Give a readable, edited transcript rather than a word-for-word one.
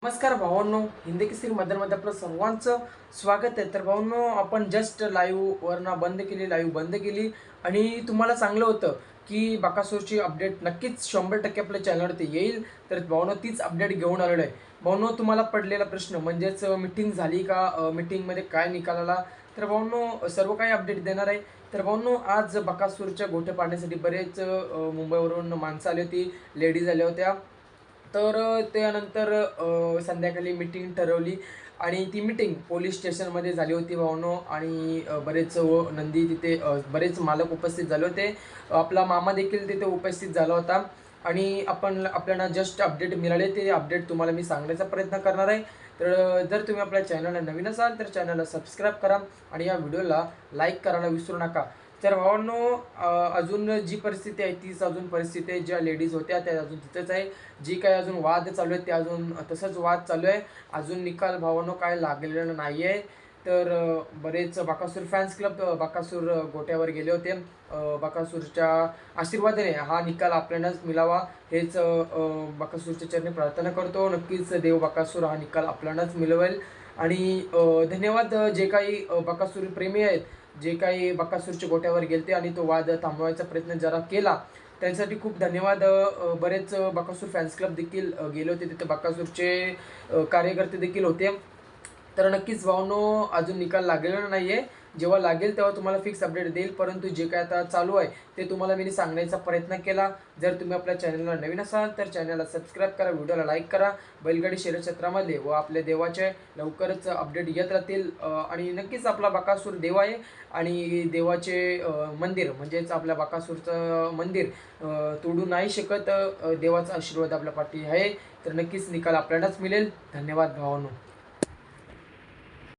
नमस्कार भावांनो, हिंदी केसरी मैदानामध्ये आपलं सर्वांचं स्वागत आहे. तर भावांनो, आपण जस्ट लाईव्हवरनं बंद केली आणि तुम्हाला चांगलं होतं की बकासूरची अपडेट नक्कीच 100% आपल्या चॅनलवरती येईल. तर भावांनो, तीच अपडेट घेऊन आलेलो आहे. भावांनो, तुम्हाला पडलेला प्रश्न म्हणजेच मीटिंग झाली का, मीटिंगमध्ये काय निकाल आला? तर भावांनो, सर्व काही अपडेट देणार आहे. तर भावांनो, आज बकासूरच्या गोठे पाडण्यासाठी बरेच मुंबईवरून माणसं आली होती, लेडीज आल्या होत्या. तर त्यानंतर संध्याकाळी मीटिंग ठरवली आणि ती मीटिंग पोलीस स्टेशनमध्ये झाली होती भावांनो. आणि बरेच नंदी तिथे बरेच मालक उपस्थित झाले होते. आपला मामा देखील तिथे उपस्थित झाला होता आणि आपल्याला जस्ट अपडेट मिळाले, ते अपडेट तुम्हाला मी सांगण्याचा प्रयत्न करणार आहे. तर जर तुम्ही आपल्या चॅनलला नवीन असाल तर चॅनलला सबस्क्राईब करा आणि या व्हिडिओला लाईक करायला विसरू नका. तर भावांनो, अजून जी परिस्थिती आहे तीच अजून परिस्थिती आहे. ज्या लेडीज होत्या त्या अजून तिथेच आहे. जी काही अजून वाद चालू आहेत ते अजून तसंच वाद चालू आहे. अजून निकाल भावांनो काय लागलेला नाही आहे. तर बरेच बकासूर फॅन्स क्लब बकासूर गोट्यावर गेले होते. बकासूरच्या आशीर्वादाने हा निकाल आपल्यालाच मिळावा हेच बकासूरच्या चरणी प्रार्थना करतो. नक्कीच देव बकासूर हा निकाल आपल्यालाच मिळवेल. आणि धन्यवाद जे काही बकासूर प्रेमी आहेत, जे काही बकासूरच्या गोट्यावर गेलते आणि तो वाद थांबवायचा प्रयत्न जरा केला, त्यांच्यासाठी खूप धन्यवाद. बरेच बकासूर फॅन्स क्लब देखील गेले होते तिथे, बकासूरचे कार्यकर्ते देखील होते. तर नक्कीच भावांनो, अजून निकाल लागलेला नाही आहे. जेव्हा लागेल तेव्हा तुम्हाला फिक्स अपडेट देईल. परंतु जे काय आता चालू आहे ते तुम्हाला मी सांगण्याचा प्रयत्न केला. जर तुम्ही आपल्या चॅनलला नवीन असाल तर चॅनलला सबस्क्राईब करा, व्हिडिओला लाईक करा. बैलगाडी शर्यत क्षेत्रामधले व आपल्या देवाचे लवकरच अपडेट येत राहतील. आणि नक्कीच आपला बकासूर देव आहे आणि देवाचे मंदिर म्हणजेच आपल्या बकासूरचं मंदिर तोडू नाही शकत. देवाचा आशीर्वाद आपल्या पाठी आहे. तर नक्कीच निकाल आपल्यालाच मिळेल. धन्यवाद भावांनो.